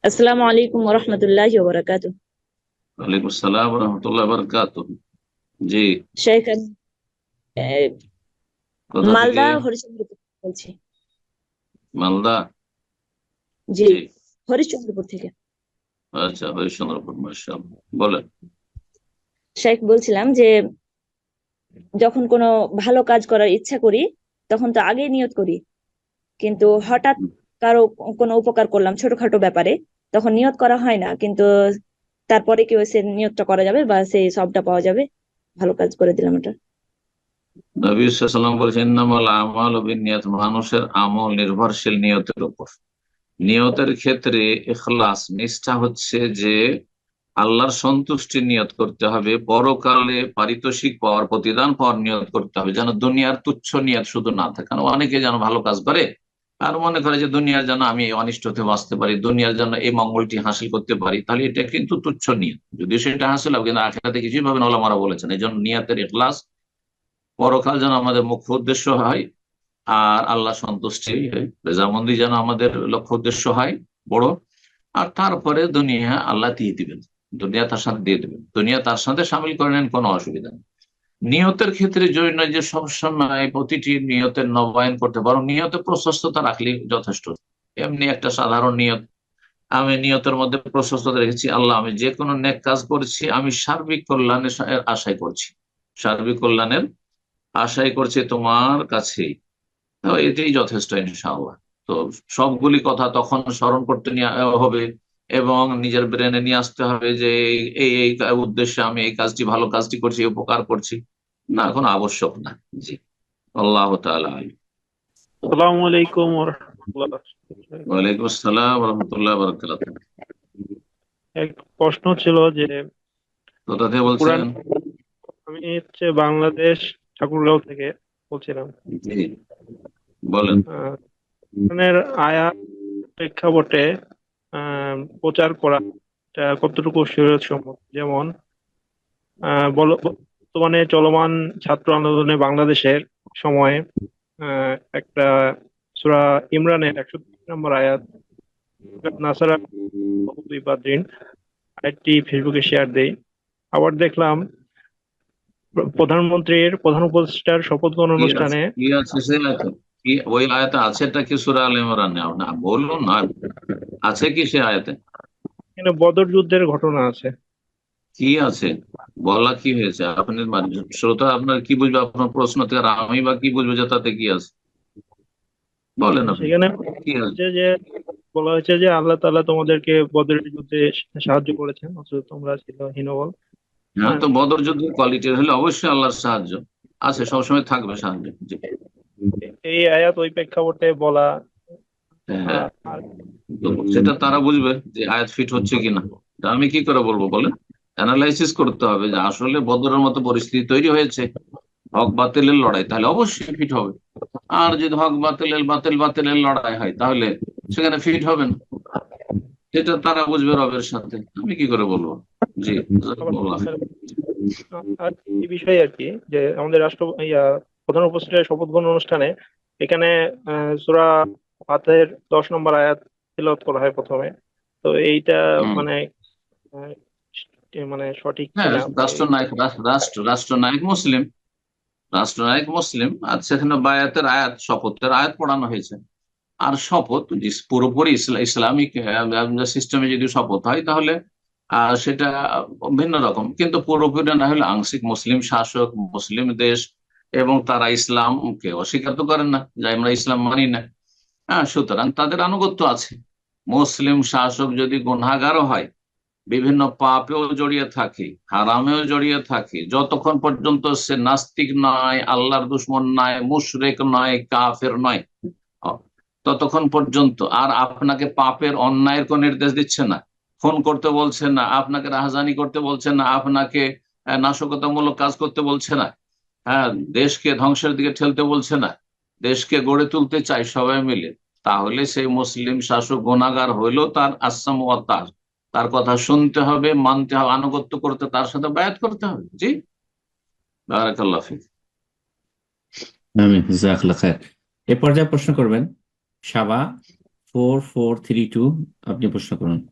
আসসালামু আলাইকুম ওয়া রাহমাতুল্লাহি ওয়া বারাকাতুহু। ওয়ালাইকুম আসসালাম রহমতুল্লাহ বারকাতুহ। জি। শেখ আমি আহ, কোথা থেকে? মালদা হরিশ্চন্দ্রপুর থেকে বলছি। মালদা। জি, জি। হরিশ্চন্দ্রপুর থেকে। আচ্ছা, হরিশ্চন্দ্রপুর, মাশাআল্লাহ। বলেন। শেখ বলছিলাম যে যখন কোনো ভালো কাজ করার ইচ্ছা করি তখন তো আগেই নিয়ত করি, কিন্তু হঠাৎ কারো কোনো উপকার করলাম ছোটখাটো ব্যাপারে, তখন নিয়ত করা হয় না, কিন্তু তারপরে কি ওই সে নিয়তটা করা যাবে বা সেই সবটা পাওয়া যাবে? ভালো কাজ করে দিলাম ওটা। নবী সাল্লাল্লাহু আলাইহি ওয়াসাল্লাম বলেছেন, ইন্নামাল আমালু বিন্নিয়াত, মানুষের আমল নির্ভরশীল নিয়তের উপর। নিয়তের ক্ষেত্রে ইখলাস, নিষ্ঠা হচ্ছে যে আল্লাহর সন্তুষ্টির নিয়ত করতে হবে, পরকালে পারিতোষিক পাওয়ার, প্রতিদান পাওয়ার নিয়ত করতে হবে, যেন দুনিয়ার তুচ্ছ নিয়ত শুধু না থাকে। কারণ অনেকে যেন ভালো কাজ করে আর মনে করে যে দুনিয়ার যেন আমি এই অনিষ্ট হতে বাঁচতে পারি, দুনিয়ার জন্য এই মঙ্গলটি হাসিল করতে পারি, তাহলে এটা কিন্তু তুচ্ছ নিয়ত। যদিও সেটা হাসিল হবে, কিন্তু আখিরাতে কিছুই পাবে না, ওলামারা বলেছেন। এই জন্য নিয়তের ইখলাস, পরকাল যেন আমাদের মুখ্য উদ্দেশ্য হয়, আর আল্লাহ সন্তুষ্টি, রেজামন্দি যেন আমাদের লক্ষ্য উদ্দেশ্য হয় বড়। আর তারপরে দুনিয়া আল্লাহ দিয়ে দিবেন, দুনিয়া তার সাথে দিয়ে দিবেন, দুনিয়া তার সাথে সামিল করে নেন, কোনো অসুবিধা নেই। নিয়তের ক্ষেত্রে জয় নয় যে সবসময় প্রতিটি নিয়তের নবায়ন করতে, বরং নিয়তে প্রশস্ততা রাখলে যথেষ্ট। এমনি একটা সাধারণ নিয়ত, আমি নিয়তের মধ্যে প্রশস্ততা রেখেছি, আল্লাহ আমি যে কোনো নেক কাজ করছি, আমি সার্বিক কল্যাণের আশাই করছি, সার্বিক কল্যাণের আশাই করছি তোমার কাছেই। তো এটাই যথেষ্ট ইনশাআল্লাহ। তো সবগুলি কথা তখন স্মরণ করতে নিয়ে হবে, এবং নিজের ব্রেনে নিয়ে আসতে হবে যে এই এই উদ্দেশ্যে আমি এই কাজটি, ভালো কাজটি করছি, এই উপকার করছি। না, কোনো আবশ্যক না। জি। আল্লাহ তাআলা আলামিন। আসসালামু আলাইকুম ওয়া রাহমাতুল্লাহ। ওয়ালাইকুম আসসালাম রহমতুল্লাহ বরকাত। এক প্রশ্ন ছিল যে কোথা থেকে কোরআন, বলছেন? আমি হচ্ছে বাংলাদেশ ঠাকুরগাঁও থেকে বলছিলাম। জি, বলেন। কোরআনের আয়াত প্রেক্ষাপটে প্রচার করা এটা কতটুকু শরীয়তসম্মত? যেমন বর্তমানে চলমান ছাত্র আন্দোলনে বাংলাদেশের সময়ে একটা সূরা ইমরানের ১৩ নম্বর আয়াত নাসারা বাদ্রিন আয়াতটি ফেসবুকে শেয়ার দেই। আবার দেখলাম প্রধান উপদেষ্টার শপথ গ্রহণ কি আছে, অনুষ্ঠানে কি আছে সে আয়াতে? কি ওই আয়াতে আছেটা কি সূরা আলে ইমরানে? না বলুন না, আছে কি সে আয়াতে? এখানে বদর যুদ্ধের ঘটনা আছে। কি আছে? বলা কি হয়েছে? আপনি শ্রোতা আপনার কি বুঝবে আপনার প্রশ্ন থেকে? আর আমি বা কি বুঝবো যে তাতে কি আছে? বলেন আপনি। সেখানে কি আছে? বলা হয়েছে যে আল্লাহ তাআলা তোমাদেরকে বদরের যুদ্ধে সাহায্য করেছেন অথচ তোমরা ছিল হীনবল। হ্যাঁ, হ্যাঁ, তো বদর যুদ্ধের কোয়ালিটির হলে অবশ্যই আল্লাহর সাহায্য আছে, সবসময় থাকবে সাহায্য। জি। এই আয়াত ওই প্রেক্ষাপটে বলা। হ্যাঁ, আর তো সেটা তারা বুঝবে যে আয়াত ফিট হচ্ছে কিনা। তা আমি কি করে বলবো বলেন? অ্যানালাইসিস করতে হবে যে আসলে বদরের মতো পরিস্থিতি তৈরি হয়েছে, হক বাতিলের লড়াই, তাহলে অবশ্যই ফিট হবে। আর যদি হক বাতিলের বাতিলের লড়াই হয়, তাহলে সেখানে ফিট হবে না। সেটা তারা বুঝবে রবের সাথে, আমি কি করে বলবো? জি। আবার জাযাকাল্লাহ খাইর। আর এই বিষয়ে আর কি, যে আমাদের প্রধান উপদেষ্টার শপথ গ্রহণ অনুষ্ঠানে এখানে সূরা ফাতিহার 10 নম্বর আয়াত তিলাওয়াত করা হয় প্রথমে। তো এইটা হুম। মানে আহ, মানে সঠিক হ্যাঁ, কিনা বা রাষ্ট্রনায়ক, রাষ্ট্রনায়ক মুসলিম, রাষ্ট্রনায়ক মুসলিম, আর সেখানে বায়াতের আয়াত, শপথের আয়াত পড়ানো হয়েছে। আর শপথ যে পুরোপুরি ইসলামিক সিস্টেমে যদি শপথ হয়, তাহলে সেটা ভিন্ন রকম। কিন্তু পুরোপুরি না হলে আংশিক, মুসলিম শাসক, মুসলিম দেশ, এবং তারা ইসলামকে অস্বীকার তো করেন না, যে আমরা ইসলাম মানি না। হ্যাঁ, সুতরাং তাদের আনুগত্য আছে। মুসলিম শাসক যদি গুনাহগারও হয়, বিভিন্ন পাপেও জড়িয়ে থাকে, হারামেও জড়িয়ে থাকে, যতক্ষণ পর্যন্ত সে নাস্তিক নয়, আল্লাহর দুশ্মন নয়, মুশরিক নয়, কাফের নয়, ততক্ষণ পর্যন্ত আর আপনাকে পাপের, অন্যায়ের কোন নির্দেশ দিচ্ছে না, খুন করতে বলছে না, আপনাকে রাহাজানি করতে বলছে না, আপনাকে নাশকতামূলক কাজ করতে বলছে না, হ্যাঁ, দেশকে ধ্বংসের দিকে ঠেলতে বলছে না, দেশকে গড়ে তুলতে চাই সবাই মিলে, তাহলে সেই মুসলিম শাসক গুনাহগার হইলেও তার আসাম ও তার কথা শুনতে হবে, মানতে হবে, আনুগত্য করতে, তার সাথে বায়াত করতে হবে। জি। বারাকাল্লাহ ফিক। আমিন, জাযাকাল্লাহ খায়ের। এ পর্যায়ে প্রশ্ন করবেন সাবা 4432 আপনি প্রশ্ন করুন।